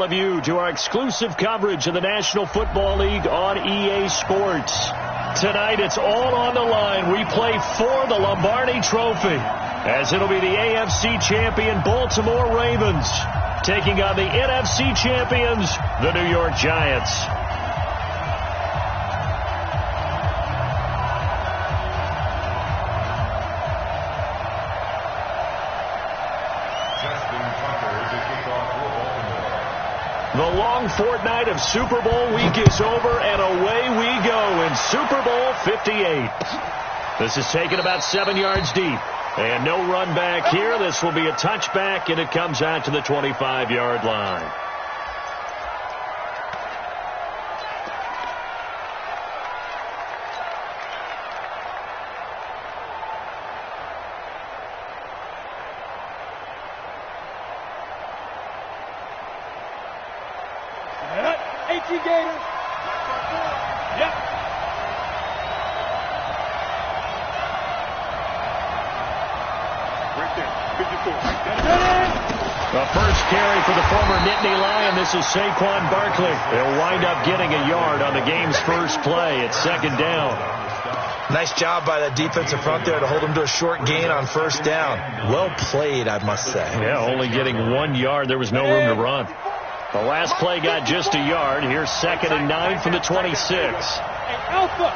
of you to our exclusive coverage of the National Football League on EA Sports. Tonight, it's all on the line. We play for the Lombardi Trophy, as it'll be the AFC champion Baltimore Ravens taking on the NFC champions, the New York Giants. The long fortnight of Super Bowl week is over, and away we go in Super Bowl 58. This is taken about 7 yards deep. And no run back here. This will be a touchback, and it comes out to the 25-yard line. The first carry for the former Nittany Lion. This is Saquon Barkley. They'll wind up getting a yard on the game's first play. It's second down. Nice job by that defensive front there to hold them to a short gain on first down. Well played, I must say. Yeah, only getting 1 yard. There was no room to run. The last play got just a yard. Here's 2nd and 9 from the 26. Hey, Alpha.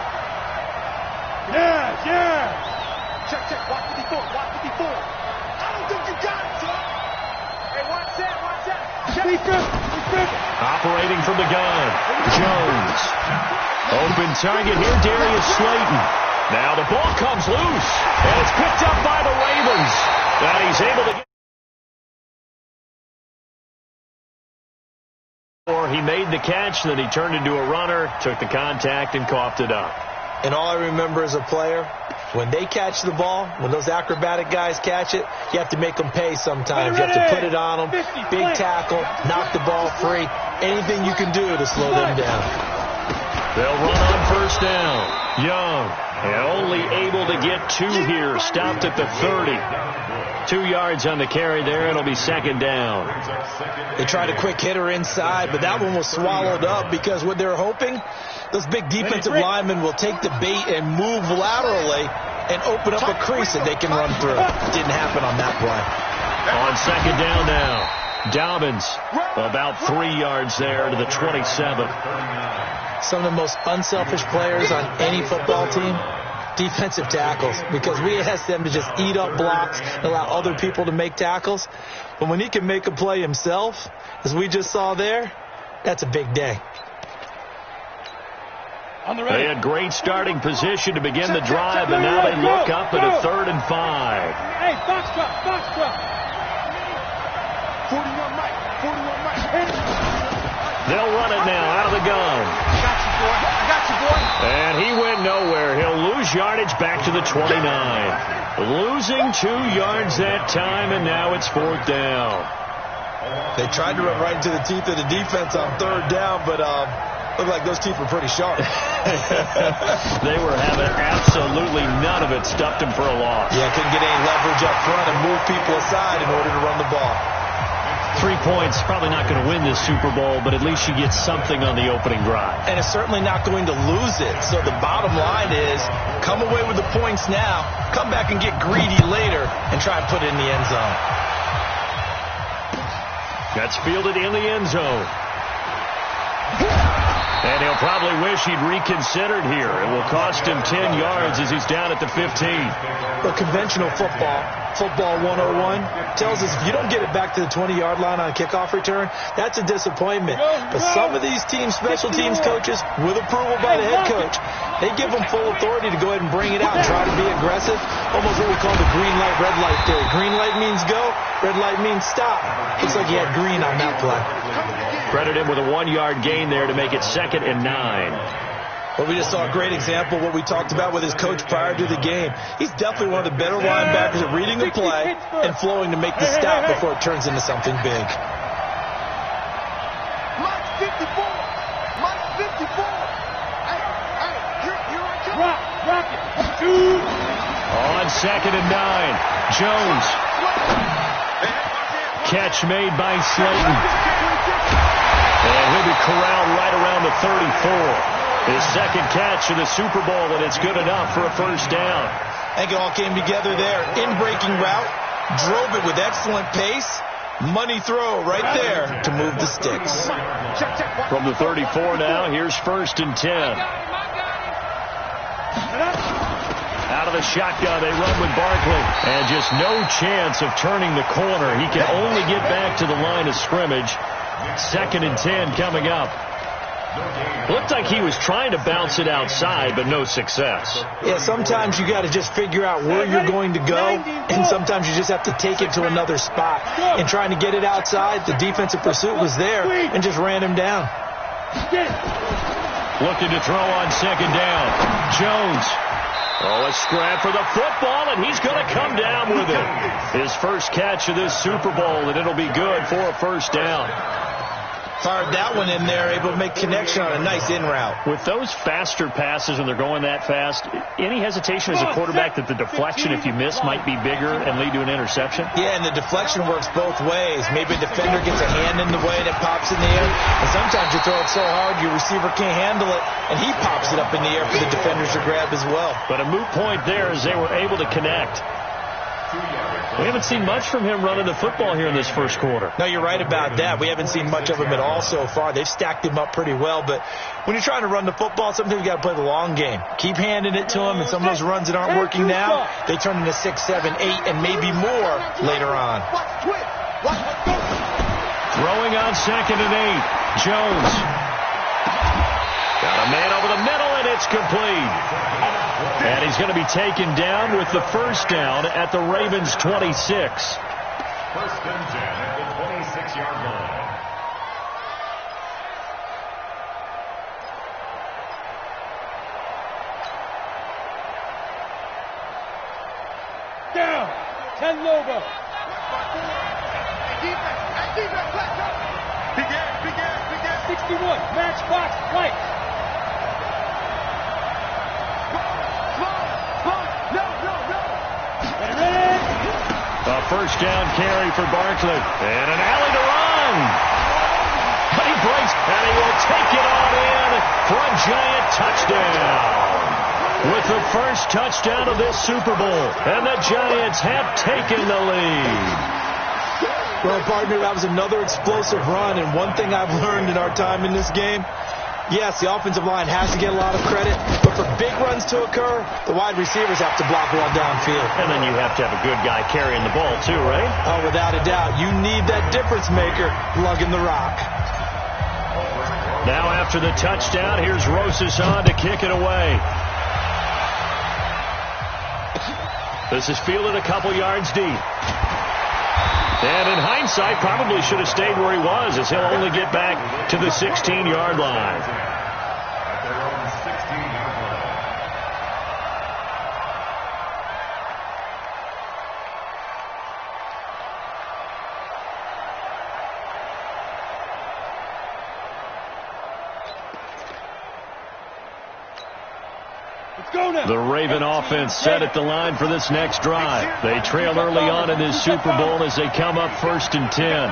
Yeah. Check. Watch 54. I don't think you got it, son. Hey, watch that. Operating from the gun, Jones. Open target here, Darius Slayton. Now the ball comes loose, and it's picked up by the Ravens. And he's able to get... He made the catch, then he turned into a runner, took the contact, and coughed it up. And all I remember as a player, when they catch the ball, when those acrobatic guys catch it, you have to make them pay sometimes. You have to put it on them, big tackle, knock the ball free, anything you can do to slow them down. They'll run on first down. Young, and only able to get 2 here, stopped at the 30. 2 yards on the carry there. It'll be second down. They tried a quick hitter inside, but that one was swallowed up because what they're hoping, those big defensive linemen will take the bait and move laterally and open up a crease that they can run through. Didn't happen on that play. On second down now, Dobbins about 3 yards there to the 27. Some of the most unselfish players on any football team, defensive tackles, because we ask them to just eat up blocks and allow other people to make tackles. But when he can make a play himself, as we just saw there, that's a big day. They had great starting position to begin the drive, and now they look up at a 3rd and 5. Hey, box drop. 41 Mike. They'll run it now out of the gun. I got you, boy. And he went nowhere. He'll lose yardage back to the 29. Losing 2 yards that time, and now it's 4th down. They tried to run right into the teeth of the defense on 3rd down, but looked like those teeth were pretty sharp. They were having absolutely none of it. Stuffed him for a loss. Yeah, couldn't get any leverage up front and move people aside in order to run the ball. 3 points, probably not going to win this Super Bowl, but at least you get something on the opening drive. And it's certainly not going to lose it. So the bottom line is, come away with the points now, come back and get greedy later, and try and put it in the end zone. That's fielded in the end zone. And he'll probably wish he'd reconsidered here. It will cost him 10 yards as he's down at the 15. Well, conventional football 101, tells us if you don't get it back to the 20-yard line on a kickoff return, that's a disappointment. But some of these teams, special teams coaches, with approval by the head coach, they give them full authority to go ahead and bring it out and try to be aggressive. Almost what we call the green light, red light theory. Green light means go, red light means stop. Looks like he had green on that play. Credit him with a 1-yard gain there to make it 2nd and 9. Well, we just saw a great example of what we talked about with his coach prior to the game. He's definitely one of the better linebackers at reading the play and flowing to make the stop before it turns into something big. Mike 54. Hey, here I come. Rock it. On 2nd and 9, Jones. Catch made by Slayton. corralled right around the 34. His second catch in the Super Bowl, and it's good enough for a first down. I think it all came together there. In-breaking route, drove it with excellent pace. Money throw right there to move the sticks. From the 34 now, here's 1st and 10. Out of the shotgun, they run with Barkley. And just no chance of turning the corner. He can only get back to the line of scrimmage. 2nd and 10 coming up. Looked like he was trying to bounce it outside, but no success. Yeah, sometimes you got to just figure out where you're going to go, and sometimes you just have to take it to another spot. And trying to get it outside, the defensive pursuit was there and just ran him down. Looking to throw on 2nd down. Jones. Oh, a scrap for the football, and he's going to come down with it. His first catch of this Super Bowl, and it'll be good for a first down. Fired that one in there, able to make connection on a nice in route. With those faster passes when they're going that fast, any hesitation as a quarterback that the deflection, if you miss, might be bigger and lead to an interception? Yeah, and the deflection works both ways. Maybe a defender gets a hand in the way and it pops in the air. And sometimes you throw it so hard your receiver can't handle it, and he pops it up in the air for the defenders to grab as well. But a moot point there as they were able to connect. We haven't seen much from him running the football here in this first quarter. No, you're right about that. We haven't seen much of him at all so far. They've stacked him up pretty well, but when you're trying to run the football, sometimes you got to play the long game. Keep handing it to him, and some of those runs that aren't working now, they turn into 6, 7, 8, and maybe more later on. Throwing on 2nd and 8. Jones. Got a man over the middle, and it's complete. And he's going to be taken down with the first down at the Ravens' 26. 1st and 10 at the 26-yard line. Down. 10 Nova. Begin. 61. Match box. Right. A first down carry for Barkley. And an alley to run. But he breaks, and he will take it on in for a giant touchdown. With the first touchdown of this Super Bowl. And the Giants have taken the lead. Well, partner, that was another explosive run. And one thing I've learned in our time in this game, yes, the offensive line has to get a lot of credit, but for big runs to occur, the wide receivers have to block well downfield. And then you have to have a good guy carrying the ball too, right? Oh, without a doubt. You need that difference maker lugging the rock. Now after the touchdown, here's Rosas on to kick it away. This is fielded a couple yards deep. And in hindsight, probably should have stayed where he was, as he'll only get back to the 16-yard line. At their own 16-yard line. The Raven offense set at the line for this next drive. They trail early on in this Super Bowl as they come up 1st and 10.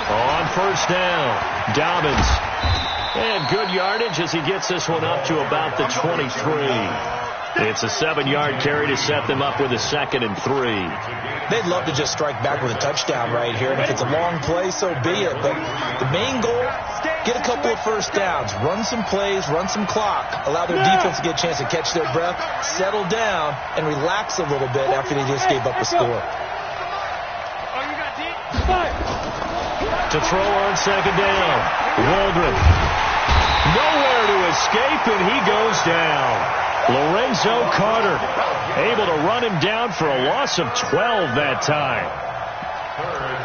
On first down, Dobbins. And good yardage as he gets this one up to about the 23. It's a 7-yard carry to set them up with a 2nd and 3. They'd love to just strike back with a touchdown right here. And if it's a long play, so be it. But the main goal, get a couple of first downs, run some plays, run some clock, allow their defense to get a chance to catch their breath, settle down, and relax a little bit after they just gave up a score. To throw on 2nd down, Waldron. Nowhere to escape, and he goes down. Lorenzo Carter able to run him down for a loss of 12 that time. 3rd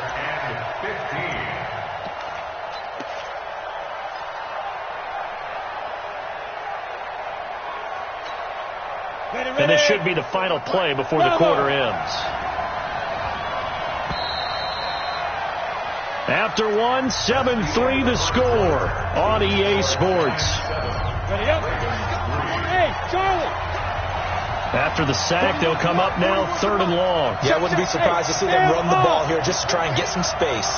and 15. And this should be the final play before the quarter ends. After one, 7-3 the score on EA Sports. Ready up. Hey, Charlie. After the sack, they'll come up now 3rd and long. Yeah, I wouldn't be surprised to see them run the ball here just to try and get some space.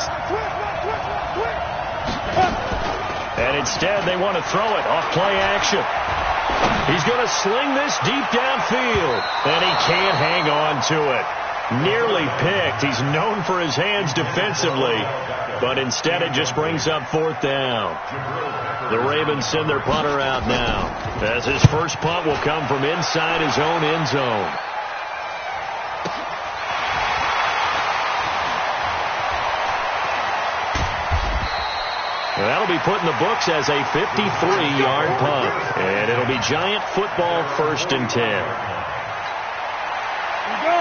And instead, they want to throw it off play action. He's going to sling this deep downfield, and he can't hang on to it. Nearly picked. He's known for his hands defensively, but instead it just brings up 4th down. The Ravens send their punter out now, as his first punt will come from inside his own end zone. That'll be put in the books as a 53-yard punt. And it'll be Giant football 1st and 10.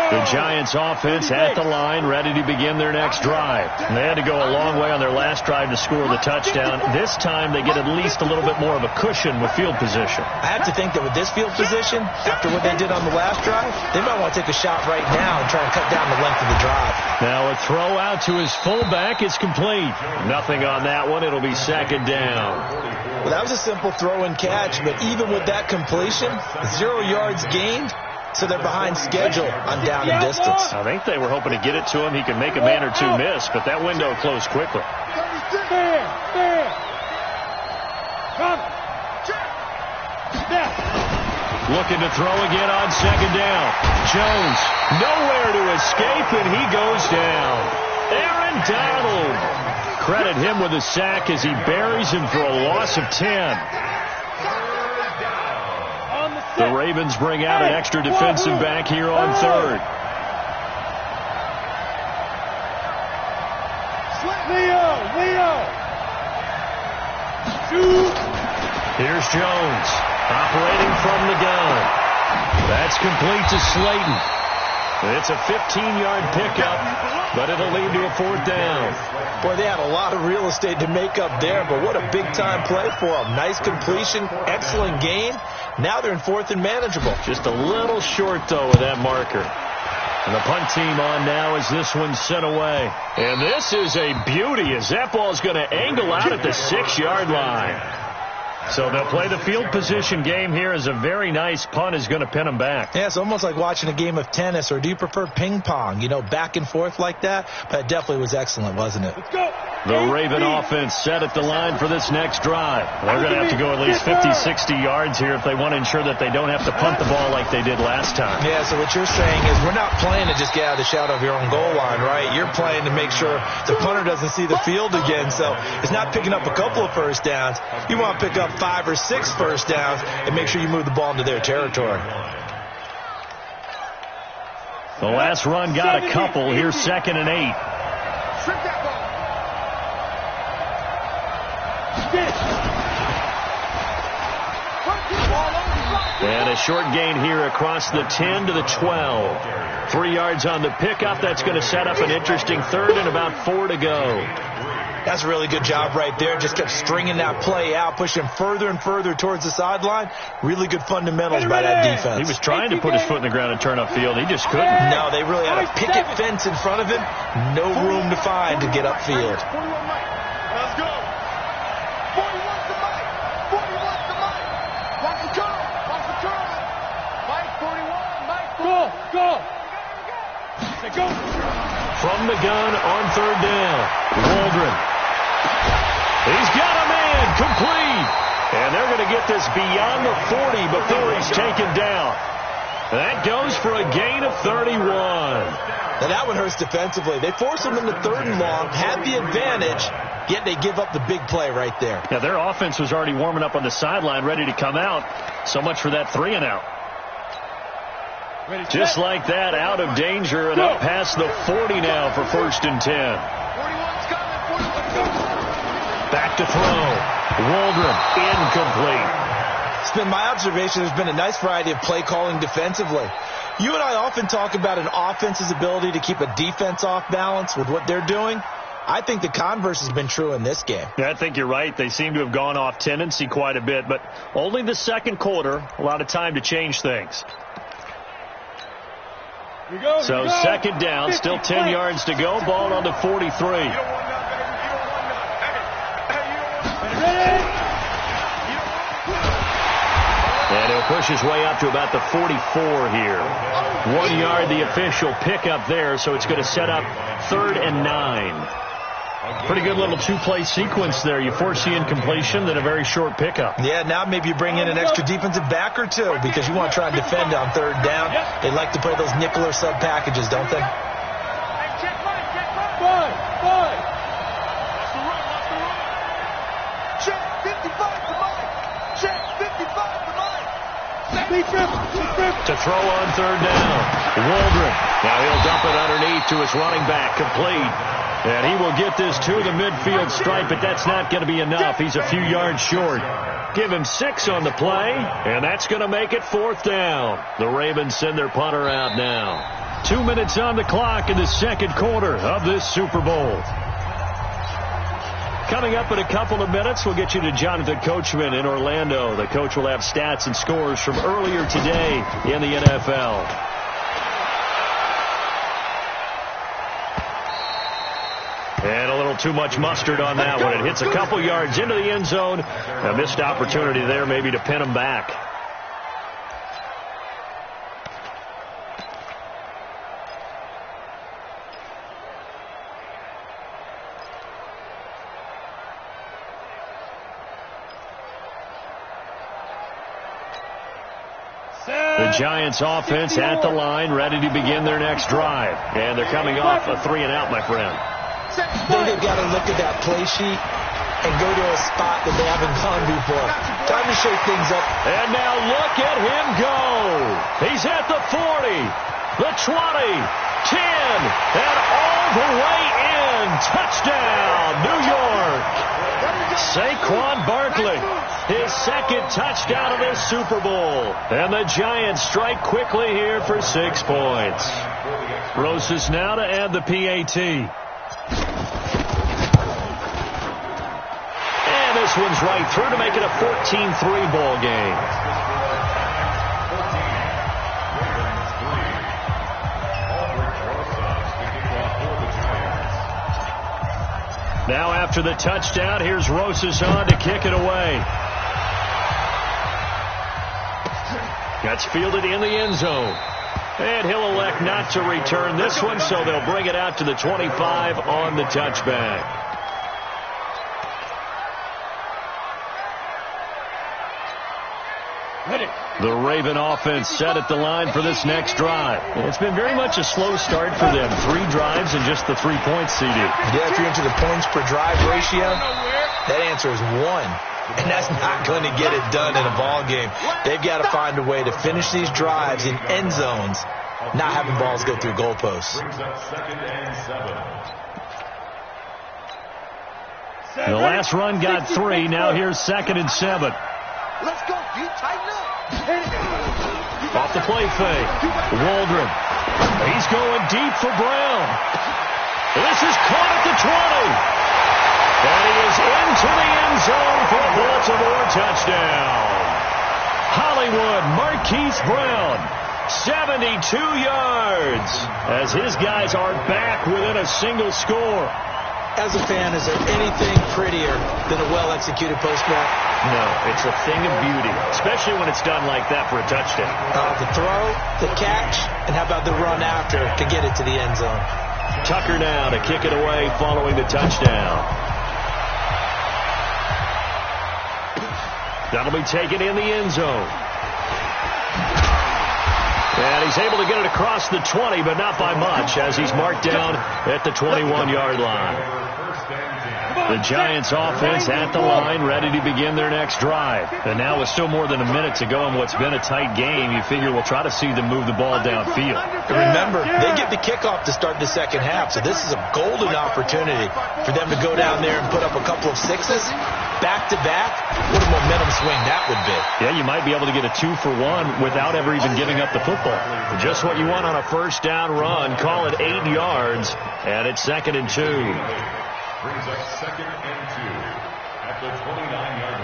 The Giants offense at the line, ready to begin their next drive. And they had to go a long way on their last drive to score the touchdown. This time they get at least a little bit more of a cushion with field position. I have to think that with this field position, after what they did on the last drive, they might want to take a shot right now and try and cut down the length of the drive. Now a throw out to his fullback is complete. Nothing on that one. It'll be 2nd down. Well, that was a simple throw and catch, but even with that completion, 0 yards gained. So they're behind schedule on down and distance. I think they were hoping to get it to him. He could make a man or two miss, but that window closed quickly. Looking to throw again on 2nd down. Jones nowhere to escape, and he goes down. Aaron Donald. Credit him with a sack as he buries him for a loss of 10. The Ravens bring out an extra defensive back here on 3rd. Here's Jones operating from the gun. That's complete to Slayton. It's a 15-yard pickup, but it'll lead to a 4th down. Boy, they had a lot of real estate to make up there, but what a big-time play for them. Nice completion, excellent gain. Now they're in 4th and manageable. Just a little short, though, with that marker. And the punt team on now as this one's sent away. And this is a beauty as that ball's going to angle out at the 6-yard line. So they'll play the field position game here as a very nice punt is going to pin them back. Yeah, it's almost like watching a game of tennis, or do you prefer ping pong? You know, back and forth like that? But it definitely was excellent, wasn't it? Let's go. The Raven offense set at the line for this next drive. They're going to have to go at least 50, 60 yards here if they want to ensure that they don't have to punt the ball like they did last time. Yeah, so what you're saying is we're not playing to just get out of the shadow of your own goal line, right? You're playing to make sure the punter doesn't see the field again. So it's not picking up a couple of first downs. You want to pick up 5 or 6 first downs and make sure you move the ball into their territory. The last run got a couple. Here's 2nd and 8. Shrink that ball. And a short gain here across the 10 to the 12. 3 yards on the pickup. That's going to set up an interesting 3rd and about 4 to go. That's a really good job right there. Just kept stringing that play out, pushing further and further towards the sideline. Really good fundamentals by that defense. He was trying to put his foot in the ground and turn upfield. He just couldn't. No, they really had a picket fence in front of him. No room to find to get upfield. 41 Mike. Let's go. 41 to Mike. 41 to Mike. Watch the curl. Watch the curl. Mike 41. Mike 41. Go. Say go. From the gun on 3rd down. Waldron. He's got a man complete. And they're going to get this beyond the 40 before he's taken down. That goes for a gain of 31. Now that one hurts defensively. They forced him into 3rd and long, had the advantage, yet they give up the big play right there. Yeah, their offense was already warming up on the sideline, ready to come out. So much for that 3-and-out. Just like that, out of danger and up past the 40 now for 1st and 10. 41's coming. 41's coming. Back to throw. Waldron incomplete. It's been my observation there's been a nice variety of play calling defensively. You and I often talk about an offense's ability to keep a defense off balance with what they're doing. I think the converse has been true in this game. Yeah, I think you're right. They seem to have gone off tendency quite a bit, but only the 2nd quarter, a lot of time to change things. So 2nd down, still 10 yards to go, ball on the 43. And he'll push his way up to about the 44 here. 1 yard, the official pickup there, so it's going to set up 3rd and 9. Pretty good little two-play sequence there. You force the incompletion, then a very short pickup. Yeah, now maybe you bring in an extra defensive back or two because you want to try and defend on 3rd down. They like to play those nickel or sub packages, don't they? To throw on 3rd down. Waldron. Now he'll dump it underneath to his running back. Complete. And he will get this to the midfield stripe, but that's not going to be enough. He's a few yards short. Give him 6 on the play, and that's going to make it 4th down. The Ravens send their punter out now. 2 minutes on the clock in the second quarter of this Super Bowl. Coming up in a couple of minutes, we'll get you to Jonathan Coachman in Orlando. The coach will have stats and scores from earlier today in the NFL. And a little too much mustard on that one. It hits a couple yards into the end zone. A missed opportunity there maybe to pin him back. The Giants offense at the line, ready to begin their next drive. And they're coming off a 3-and-out, my friend. They've got to look at that play sheet and go to a spot that they haven't gone before. Time to shake things up. And now look at him go. He's at the 40, the 20, 10, and all the way in. Touchdown, New York. Saquon Barkley, his second touchdown of this Super Bowl. And the Giants strike quickly here for 6 points. Rosas now to add the PAT. And this one's right through to make it a 14-3 ball game. Now after the touchdown, here's Rosas on to kick it away. That's fielded in the end zone. And he'll elect not to return this one, so they'll bring it out to the 25 on the touchback. The Raven offense set at the line for this next drive. It's been very much a slow start for them. 3 drives and just the 3 points, CD. Yeah, if you're into the points per drive ratio, that answer is 1. And that's not going to get it done in a ball game. They've got to find a way to finish these drives in end zones, not having balls go through goalposts. The last run got 3. Now here's 2nd and 7. Let's go, you tighten up. Off the play fake. Waldron. He's going deep for Brown. This is caught at the 20. And he is into the end zone for a Baltimore touchdown. Hollywood Marquise Brown, 72 yards, as his guys are back within a single score. As a fan, is there anything prettier than a well-executed postback? No, it's a thing of beauty, especially when it's done like that for a touchdown. The throw, the catch, and how about the run after to get it to the end zone? Tucker now to kick it away following the touchdown. That'll be taken in the end zone. And he's able to get it across the 20, but not by much, as he's marked down at the 21-yard line. The Giants offense at the line, ready to begin their next drive. And now with still more than a minute to go in what's been a tight game, you figure we'll try to see them move the ball downfield. Remember, they get the kickoff to start the second half, so this is a golden opportunity for them to go down there and put up a couple of 6s. Back-to-back, what a momentum swing that would be. Yeah, you might be able to get a 2-for-1 without ever even giving up the football. Just what you want on a first down run. Call it 8 yards, and it's 2nd and 2. Brings up 2nd and 2 at the 29-yard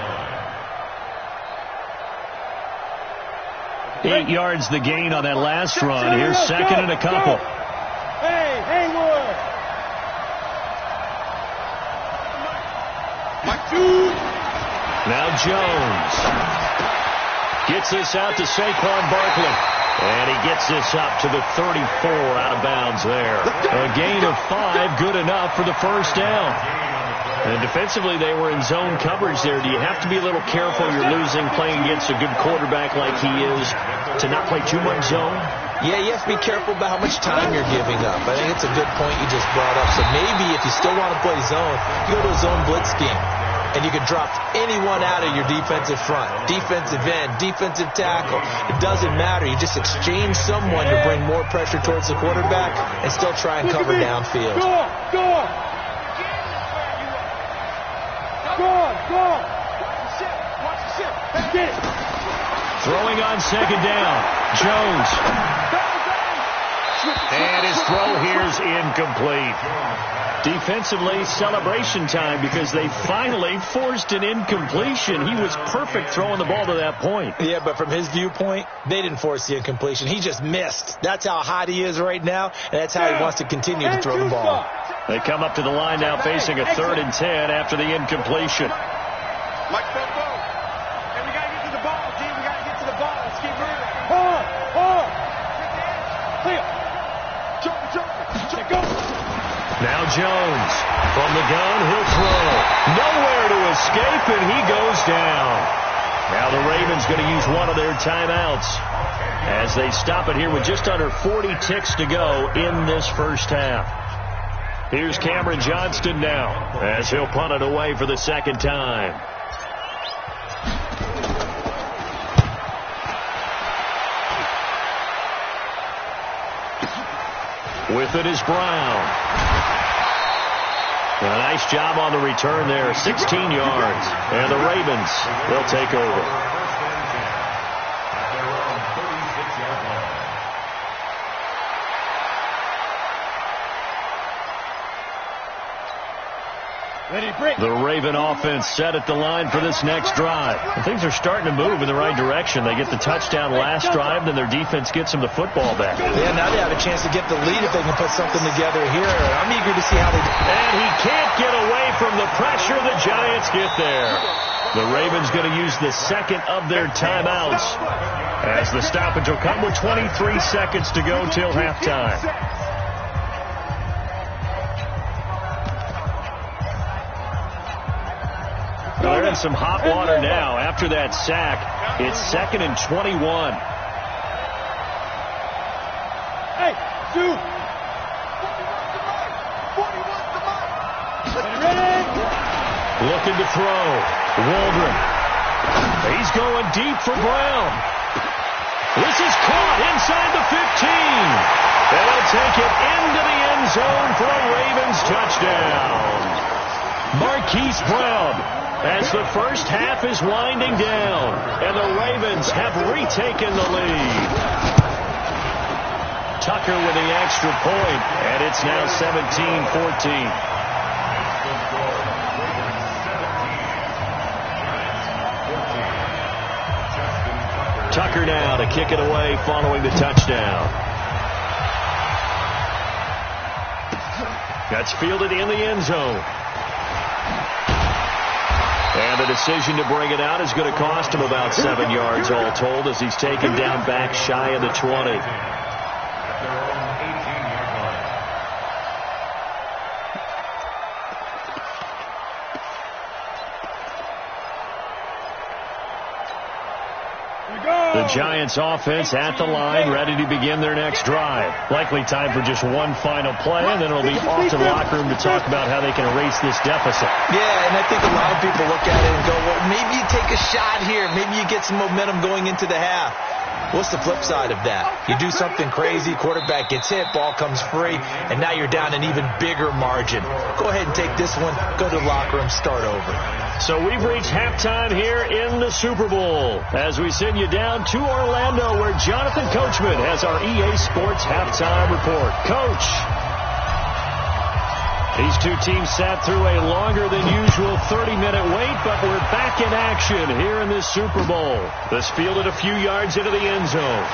line. 8 yards the gain on that last run. Here's 2nd and a couple. Hey, Haywood. Now Jones. Gets this out to Saquon Barkley. And he gets this up to the 34 out of bounds there. A gain of 5, good enough for the first down. And defensively, they were in zone coverage there. Do you have to be a little careful? You're losing playing against a good quarterback like he is to not play too much zone? Yeah, you have to be careful about how much time you're giving up. I think it's a good point you just brought up. So maybe if you still want to play zone, you go to a zone blitz scheme. And you can drop anyone out of your defensive front, defensive end, defensive tackle. It doesn't matter. You just exchange someone to bring more pressure towards the quarterback and still try and cover downfield. Go on. Go on. Go on. Go on. Watch the ship. Get it. Throwing on second down. Jones. And his throw here's incomplete. Defensively, celebration time because they finally forced an incompletion. He was perfect throwing the ball to that point. Yeah, but from his viewpoint, they didn't force the incompletion. He just missed. That's how hot he is right now, and that's how he wants to continue to throw the ball. They come up to the line now facing a 3rd and 10 after the incompletion. Like front row. And we got to get to the ball, D. We got to get to the ball. Let's keep moving. Hold on. Clear. Jump. Go. Now Jones from the gun, he'll throw. Nowhere to escape, and he goes down. Now the Ravens going to use one of their timeouts as they stop it here with just under 40 ticks to go in this first half. Here's Cameron Johnston now as he'll punt it away for the second time. With it is Brown. A nice job on the return there, 16 yards. And the Ravens, they'll take over. The Raven offense set at the line for this next drive. And things are starting to move in the right direction. They get the touchdown last drive, then their defense gets them the football back. Yeah, now they have a chance to get the lead if they can put something together here. I'm eager to see how they do. And he can't get away from the pressure. The Giants get there. The Ravens going to use the second of their timeouts as the stoppage will come with 23 seconds to go till halftime. They're in some hot water now. After that sack, it's 2nd and 21. Hey, shoot. Looking to throw. Waldron. He's going deep for Brown. This is caught inside the 15. They'll take it into the end zone for a Ravens touchdown. Marquise Brown. As the first half is winding down, and the Ravens have retaken the lead. Tucker with the extra point, and it's now 17-14. Tucker now to kick it away following the touchdown. That's fielded in the end zone. And the decision to bring it out is going to cost him about 7 yards all told as he's taken down back shy of the 20. The Giants offense at the line, ready to begin their next drive. Likely time for just one final play, and then it'll be off to the locker room to talk about how they can erase this deficit. Yeah, and I think a lot of people look at it and go, well, maybe you take a shot here. Maybe you get some momentum going into the half. What's the flip side of that? You do something crazy, quarterback gets hit, ball comes free, and now you're down an even bigger margin. Go ahead and take this one, go to the locker room, start over. So we've reached halftime here in the Super Bowl as we send you down to Orlando where Jonathan Coachman has our EA Sports halftime report. Coach, these two teams sat through a longer than usual 30-minute wait, but we're back in action here in this Super Bowl. This fielded a few yards into the end zone.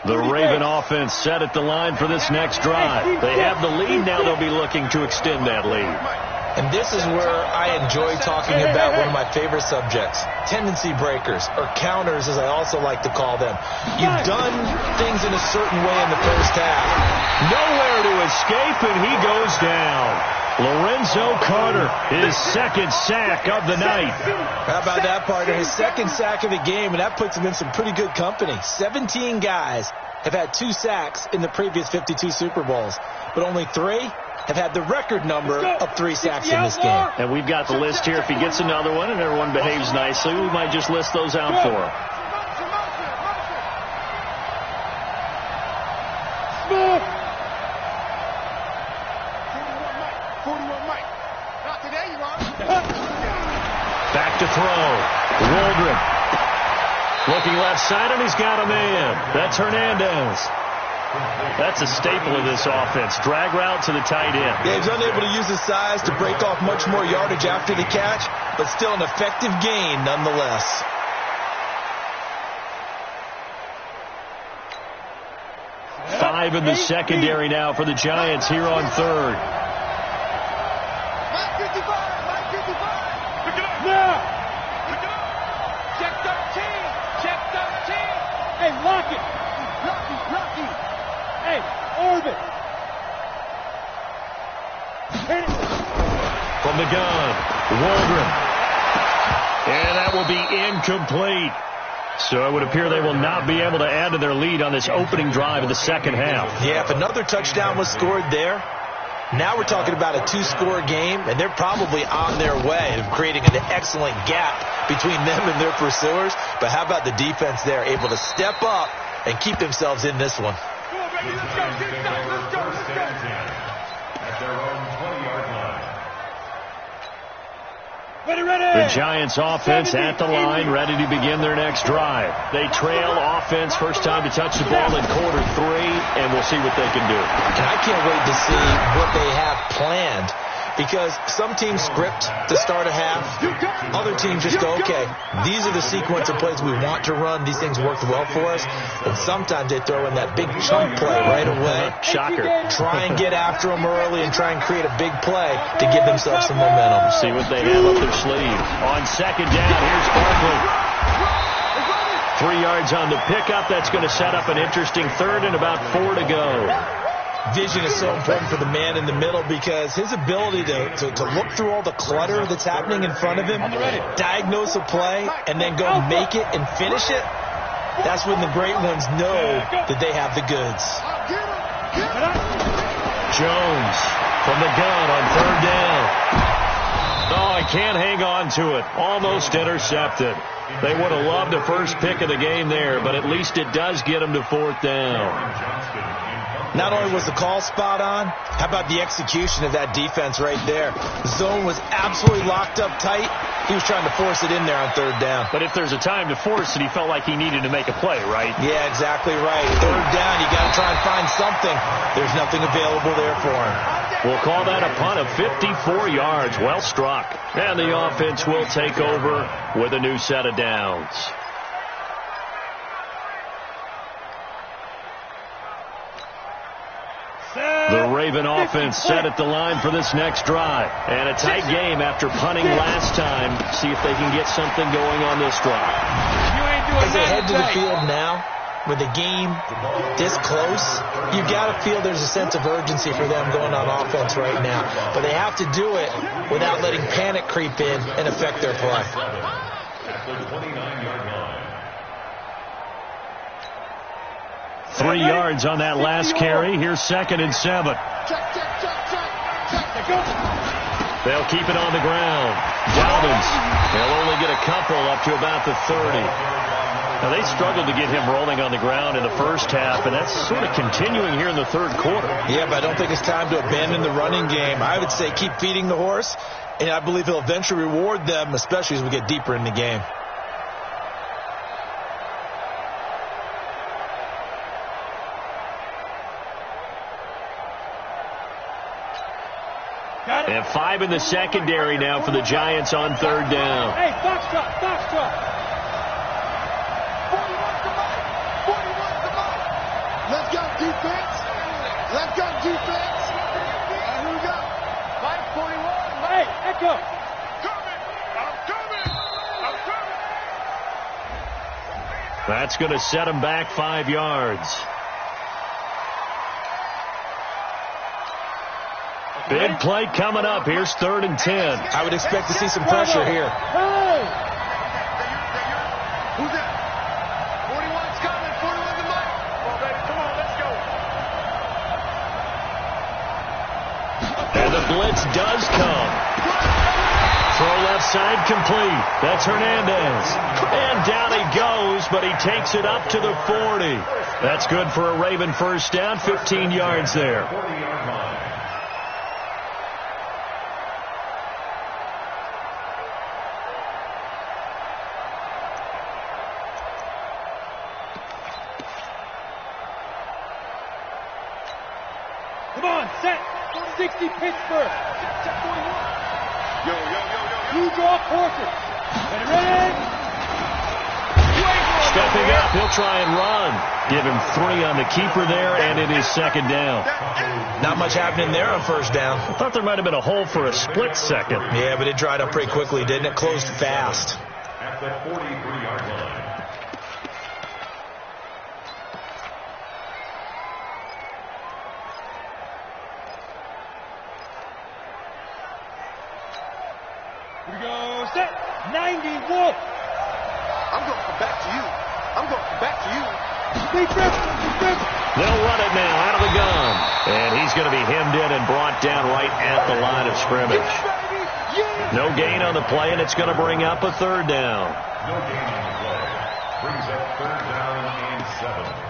The Raven offense set at the line for this next drive. They have the lead. Now they'll be looking to extend that lead. And this is where I enjoy talking about one of my favorite subjects, tendency breakers, or counters as I also like to call them. You've done things in a certain way in the first half. Nowhere to escape, and he goes down. Lorenzo Carter, his second sack of the night. How about that, partner? His second sack of the game, and that puts him in some pretty good company. 17 guys have had 2 sacks in the previous 52 Super Bowls, but only 3 have had the record number of 3 sacks in this game. And we've got the list here. If he gets another one and everyone behaves nicely, we might just list those out for him. Back to throw. Waldron. Looking left side, and he's got a man. That's Hernandez. That's a staple of this offense. Drag route to the tight end. Yeah, he's unable to use his size to break off much more yardage after the catch, but still an effective gain nonetheless. Five in the secondary now for the Giants here on third. Check 13. Check 13. Hey, lock it. Rocky. Hey, orbit. From the gun, Waldron. And that will be incomplete. So it would appear they will not be able to add to their lead on this opening drive of the second half. Yeah, if another touchdown was scored there, now we're talking about a 2-score game, and they're probably on their way of creating an excellent gap between them and their pursuers. But how about the defense there, able to step up and keep themselves in this one? At their own 20-yard line. The Giants offense at the line, ready to begin their next drive. They trail offense, first time to touch the ball in quarter 3, and we'll see what they can do. And I can't wait to see what they have planned, because some teams script to start a half. Other teams just go, okay, these are the sequence of plays we want to run. These things worked well for us. And sometimes they throw in that big chunk play right away. Shocker. Try and get after them early and try and create a big play to give themselves some momentum. See what they have up their sleeve. On second down, here's Barkley. 3 yards on the pickup. That's going to set up an interesting third and about 4 to go. Vision is so important for the man in the middle, because his ability to look through all the clutter that's happening in front of him, diagnose a play, and then go make it and finish it, that's when the great ones know that they have the goods. Jones from the gun on third down. Oh, he can't hang on to it. Almost intercepted. They would have loved the first pick of the game there, but at least it does get them to fourth down. Not only was the call spot on, how about the execution of that defense right there? The zone was absolutely locked up tight. He was trying to force it in there on third down. But if there's a time to force it, he felt like he needed to make a play, right? Yeah, exactly right. Third down, you got to try and find something. There's nothing available there for him. We'll call that a punt of 54 yards. Well struck. And the offense will take over with a new set of downs. The Raven offense set at the line for this next drive. And a tight game after punting last time. See if they can get something going on this drive. As they head to the field now, with the game this close, you got to feel there's a sense of urgency for them going on offense right now. But they have to do it without letting panic creep in and affect their play. At the 29-yard line. 3 yards on that last carry. Here's 2nd and 7. They'll keep it on the ground. Dobbins, they'll only get a couple up to about the 30. Now, they struggled to get him rolling on the ground in the first half, and that's sort of continuing here in the third quarter. Yeah, but I don't think it's time to abandon the running game. I would say keep feeding the horse, and I believe he'll eventually reward them, especially as we get deeper in the game. And 5 in the secondary now for the Giants on third down. Hey, box truck. 41 to Mike. defense. Let's go, defense. Here we go. Mike, 41. Hey, Echo. I'm coming. That's going to set him back 5 yards. Big play coming up. Here's 3rd and 10. I would expect to see some pressure here. Hey. Who's that? 41's coming. 41's the Mike. Come on, baby. Come on, let's go. And the blitz does come. Throw left side complete. That's Hernandez. And down he goes, but he takes it up to the 40. That's good for a Raven first down, 15 yards there. 40-yard line. Come on, set. 60 Pittsburgh. Yo. You draw horses. Ready? Stepping up, he'll try and run. Give him 3 on the keeper there, and it is 2nd down. Not much happening there on 1st down. I thought there might have been a hole for a split second. Yeah, but it dried up pretty quickly, didn't it? Closed fast. At the 43-yard line. Here we go, set. 90 Wolf. I'm going to come back to you. Big rip. They'll run it now out of the gun. And he's going to be hemmed in and brought down right at the line of scrimmage. No gain on the play, and it's going to bring up a 3rd down. No gain on the play. Brings up 3rd down and 7.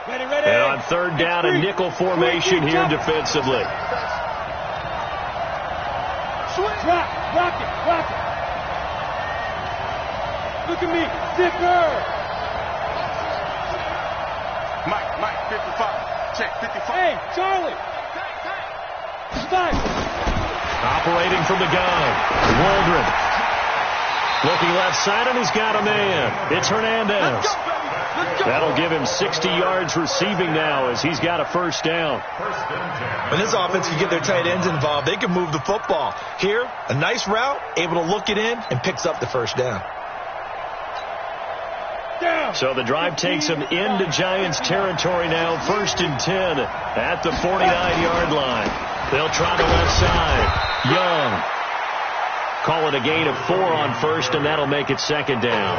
Ready. And on 3rd down, a nickel formation here defensively. Drop it. Look at me, zipper. Mike, 55. Check, 55. Hey, Charlie. 5. Operating from the gun. Waldron. Looking left side, and he's got a man. It's Hernandez. That'll give him 60 yards receiving now as he's got a 1st down. When this offense can get their tight ends involved, they can move the football. Here, a nice route, able to look it in, and picks up the 1st down. So the drive takes him into Giants territory now. 1st and 10 at the 49-yard line. They'll try the left side. Young. Call it a gain of 4 on 1st, and that'll make it 2nd down.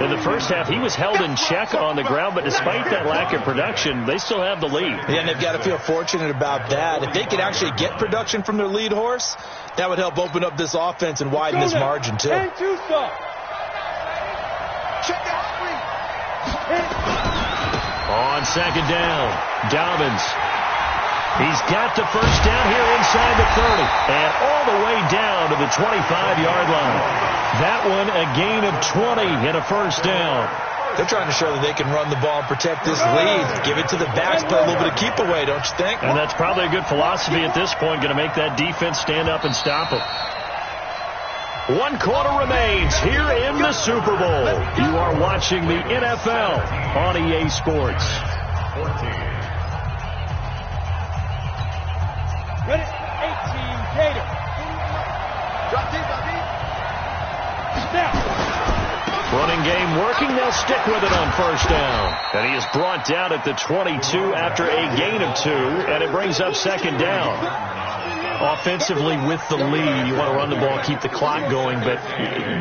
In the first half, he was held in check on the ground, but despite that lack of production, they still have the lead. Yeah, and they've got to feel fortunate about that. If they could actually get production from their lead horse, that would help open up this offense and widen this margin, too. And 2 stop. Check out 3. On 2nd down, Dobbins. He's got the 1st down here inside the 30 and all the way down to the 25-yard line. That one a gain of 20 and a 1st down. They're trying to show that they can run the ball and protect this lead. Give it to the backs, play a little bit of keep away, don't you think? And that's probably a good philosophy at this point, going to make that defense stand up and stop them. 1 quarter remains here in the Super Bowl. You are watching the NFL on EA Sports. 14. Ready? 18 Gator. Drop deep. Snap. Running game working. They'll stick with it on 1st down. And he is brought down at the 22 after a gain of 2, and it brings up 2nd down. Offensively with the lead, you want to run the ball, keep the clock going, but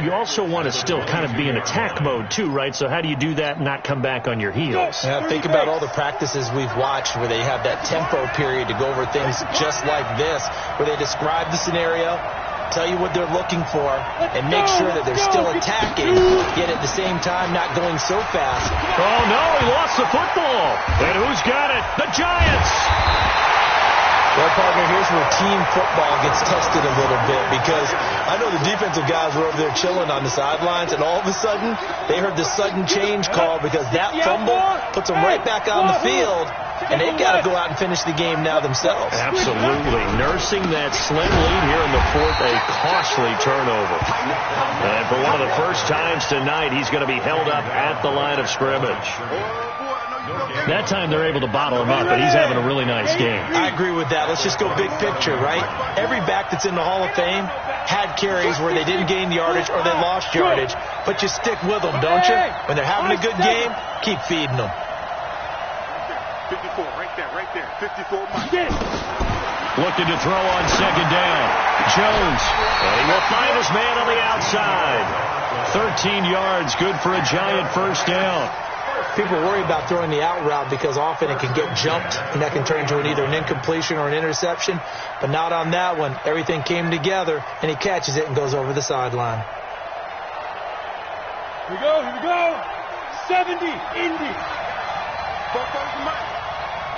you also want to still kind of be in attack mode too, right? So how do you do that and not come back on your heels? Yeah, think about all the practices we've watched where they have that tempo period to go over things just like this, where they describe the scenario, tell you what they're looking for, and make sure that they're still attacking, yet at the same time not going so fast. Oh, no, he lost the football. And who's got it? The Giants. Well, partner, here's where team football gets tested a little bit because I know the defensive guys were over there chilling on the sidelines, and all of a sudden they heard the sudden change call because that fumble puts them right back on the field, and they've got to go out and finish the game now themselves. Absolutely. Nursing that slim lead here in the fourth, a costly turnover. And for one of the first times tonight, he's going to be held up at the line of scrimmage. That time they're able to bottle him up, but he's having a really nice game. I agree with that. Let's just go big picture, right? Every back that's in the Hall of Fame had carries where they didn't gain yardage or they lost yardage, but you stick with them, don't you? When they're having a good game, keep feeding them. 54, right there. 54, Mike. Looking to throw on second down. Jones, and he will find his man on the outside. 13 yards, good for a giant first down. People worry about throwing the out route because often it can get jumped, and that can turn into either an incompletion or an interception. But not on that one. Everything came together, and he catches it and goes over the sideline. Here we go. 70, Indy.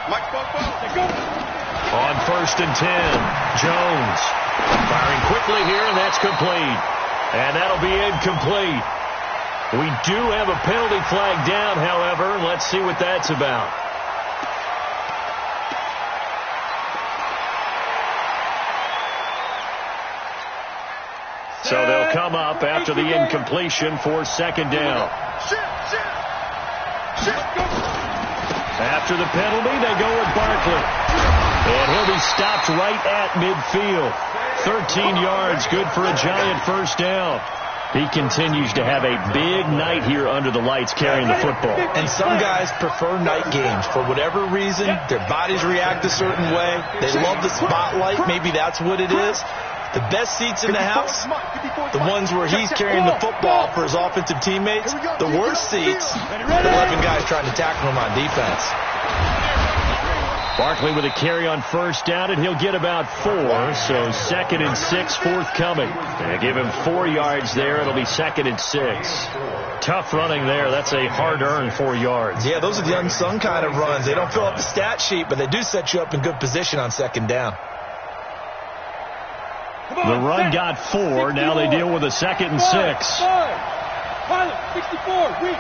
Mike, Let's go. On first and 10, Jones firing quickly here, and that's complete. And that'll be incomplete. We do have a penalty flag down, however. Let's see what that's about. So they'll come up after the incompletion for second down. After the penalty, they go with Barkley. And he'll be stopped right at midfield. 13 yards, good for a giant first down. He continues to have a big night here under the lights carrying the football. And some guys prefer night games. For whatever reason, their bodies react a certain way. They love the spotlight. Maybe that's what it is. The best seats in the house, the ones where he's carrying the football for his offensive teammates. The worst seats, the 11 guys trying to tackle him on defense. Barkley with a carry on first down, and he'll get about 4. So 2nd and 6 forthcoming. And give him 4 yards there. It'll be 2nd and 6. Tough running there. That's a hard-earned 4 yards. Yeah, those are the unsung kind of runs. They don't fill up the stat sheet, but they do set you up in good position on second down. The run got 4. Now they deal with a 2nd and 6. Pilot, 64, weak,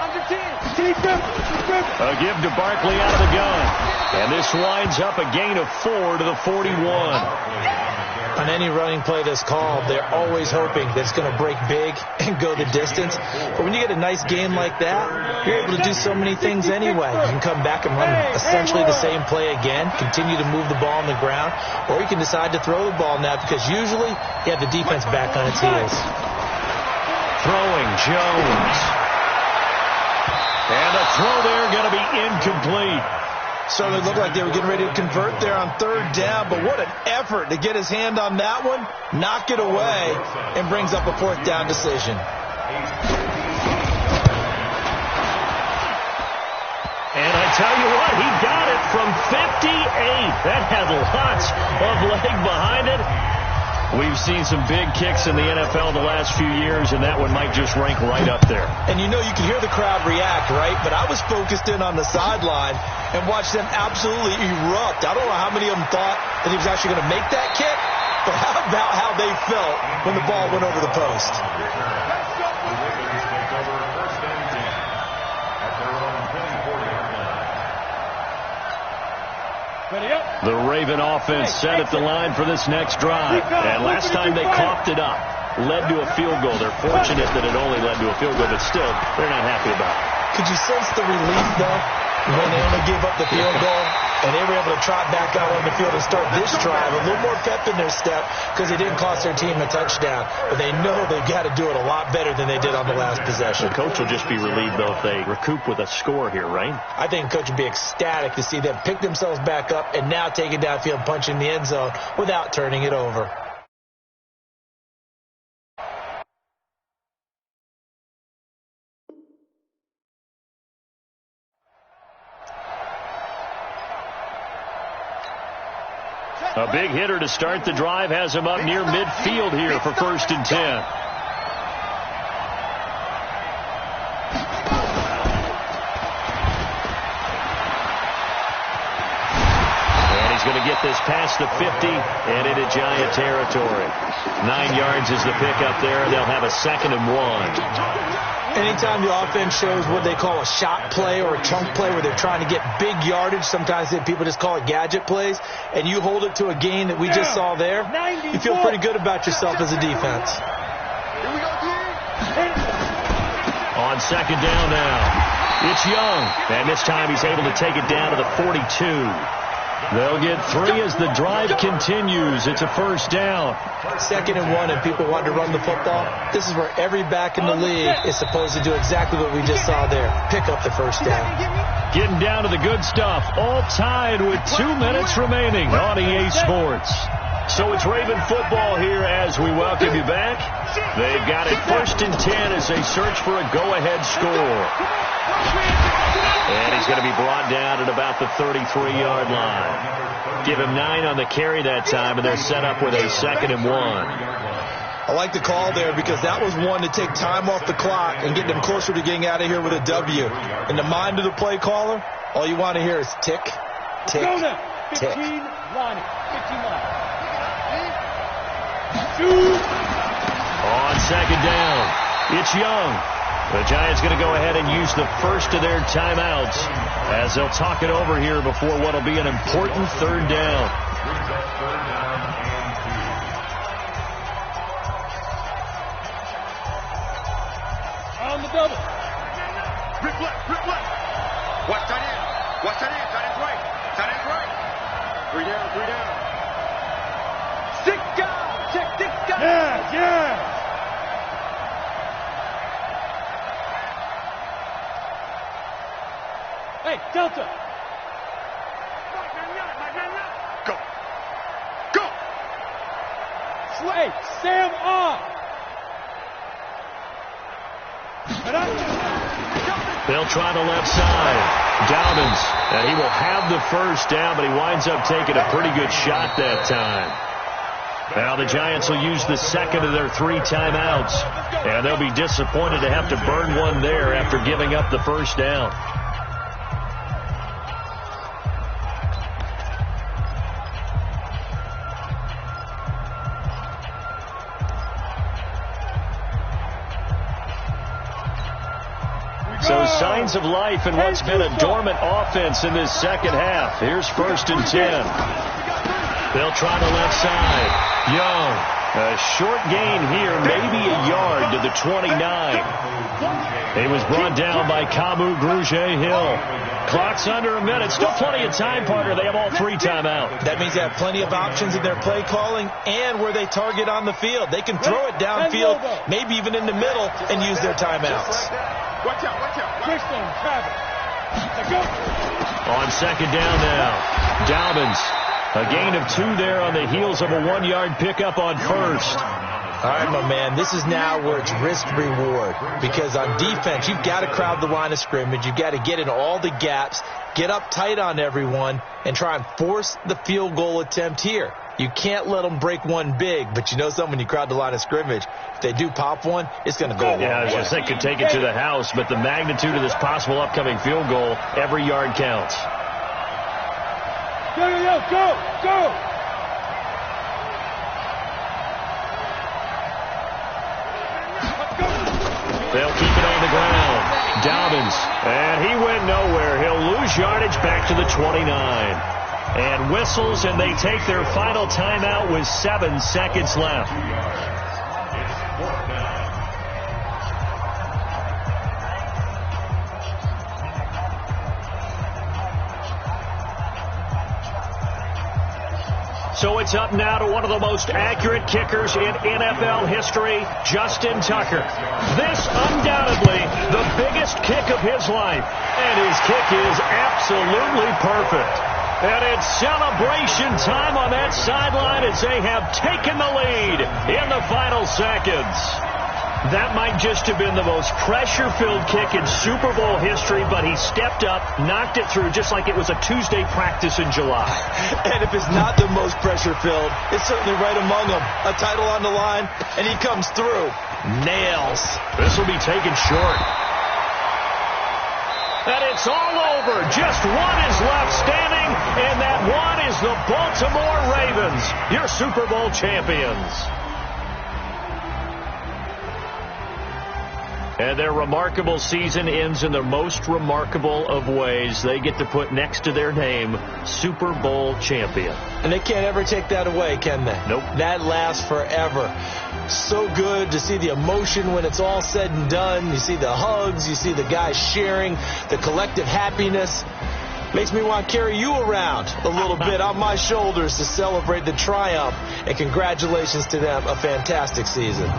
under 10, A give to Barkley out of the gun. And this winds up a gain of 4 to the 41. On any running play that's called, they're always hoping that it's going to break big and go the distance. But when you get a nice gain like that, you're able to do so many things anyway. You can come back and run essentially the same play again, continue to move the ball on the ground, or you can decide to throw the ball now because usually you have the defense back on its heels. Throwing, Jones. And the throw there going to be incomplete. Certainly looked like they were getting ready to convert there on third down, but what an effort to get his hand on that one, knock it away, and brings up a fourth down decision. And I tell you what, he got it from 58. That had lots of leg behind it. We've seen some big kicks in the NFL the last few years, and that one might just rank right up there. And you know, you can hear the crowd react, right? But I was focused in on the sideline and watched them absolutely erupt. I don't know how many of them thought that he was actually going to make that kick, but how about how they felt when the ball went over the post? The Raven offense set at the line for this next drive. And last time they coughed it up, led to a field goal. They're fortunate that it only led to a field goal, but still, they're not happy about it. Could you sense the relief, though, when they only gave up the field goal and they were able to trot back out on the field and start this drive? A little more pep in their step because they didn't cost their team a touchdown. But they know they've got to do it a lot better than they did on the last possession. The coach will just be relieved, though, if they recoup with a score here, right? I think the coach would be ecstatic to see them pick themselves back up and now take it downfield, punch in the end zone without turning it over. A big hitter to start the drive has him up near midfield here for 1st and 10. And he's going to get this past the 50 and into Giant territory. 9 yards is the pickup there, and they'll have a 2nd and 1. Anytime the offense shows what they call a shot play or a chunk play where they're trying to get big yardage, sometimes people just call it gadget plays, and you hold it to a gain that we just saw there, you feel pretty good about yourself as a defense. On 2nd down now, it's Young, and this time he's able to take it down to the 42. They'll get 3 as the drive continues. It's a 1st down. 2nd and 1, and people want to run the football. This is where every back in the league is supposed to do exactly what we just saw there. Pick up the 1st down. Getting down to the good stuff. All tied with 2 minutes remaining on EA Sports. So it's Raven football here as we welcome you back. They've got it 1st and 10 as they search for a go-ahead score. And he's going to be brought down at about the 33-yard line. Give him 9 on the carry that time, and they're set up with a 2nd and 1. I like the call there because that was one to take time off the clock and get them closer to getting out of here with a W. In the mind of the play caller, all you want to hear is tick, tick, tick. 15 line. 15 line. On 2nd down, it's Young. The Giants going to go ahead and use the first of their timeouts as they'll talk it over here before what will be an important 3rd down. On the double. Rip left. Watch tight end. Tight end's right. Tight end's right. 3 down. 6 guys. Check 6 guys. Yeah. Hey, Delta. Go. Hey, Sam off. They'll try the left side. Dobbins, and he will have the 1st down, but he winds up taking a pretty good shot that time. Now the Giants will use the 2nd of their 3 timeouts, and they'll be disappointed to have to burn one there after giving up the 1st down. So signs of life in what's been a dormant offense in this 2nd half. Here's 1st and 10. They'll try the left side. Young, a short gain here, maybe a yard to the 29. He was brought down by Kamu Grugier-Hill. Clock's under a minute. Still plenty of time, partner. They have all 3 timeouts. That means they have plenty of options in their play calling and where they target on the field. They can throw it downfield, maybe even in the middle, and use their timeouts. Watch out. Christian, Travis. Go. On 2nd down now, Dobbins. A gain of 2 there on the heels of a 1-yard pickup on 1st. All right, my man, this is now where it's risk-reward. Because on defense, you've got to crowd the line of scrimmage. You've got to get in all the gaps, get up tight on everyone, and try and force the field goal attempt here. You can't let them break one big, but you know something, when you crowd the line of scrimmage, if they do pop one, it's going to go a long way. Yeah, I was just thinking, take it to the house, but the magnitude of this possible upcoming field goal, every yard counts. Go. They'll keep it on the ground. Dobbins, and he went nowhere. He'll lose yardage back to the 29. And whistles, and they take their final timeout with 7 seconds left. So it's up now to one of the most accurate kickers in NFL history, Justin Tucker. This undoubtedly the biggest kick of his life, and his kick is absolutely perfect. And it's celebration time on that sideline as they have taken the lead in the final seconds. That might just have been the most pressure-filled kick in Super Bowl history, but he stepped up, knocked it through just like it was a Tuesday practice in July. And if it's not the most pressure-filled, it's certainly right among them. A title on the line, and he comes through. Nails. This will be taken short. And it's all over. Just one is left standing, and that one is the Baltimore Ravens, your Super Bowl champions. And their remarkable season ends in the most remarkable of ways. They get to put next to their name, Super Bowl champion. And they can't ever take that away, can they? Nope. That lasts forever. So good to see the emotion when it's all said and done. You see the hugs. You see the guys sharing, the collective happiness. Makes me want to carry you around a little bit on my shoulders to celebrate the triumph. And congratulations to them. A fantastic season.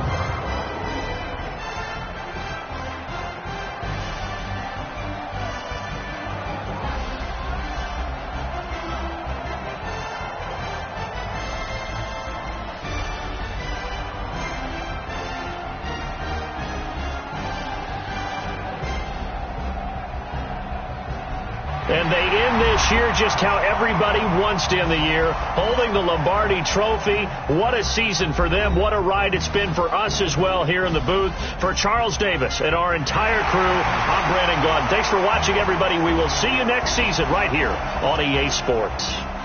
And they end this year just how everybody wants to end the year, holding the Lombardi Trophy. What a season for them. What a ride it's been for us as well here in the booth. For Charles Davis and our entire crew, I'm Brandon Gaudin. Thanks for watching, everybody. We will see you next season right here on EA Sports.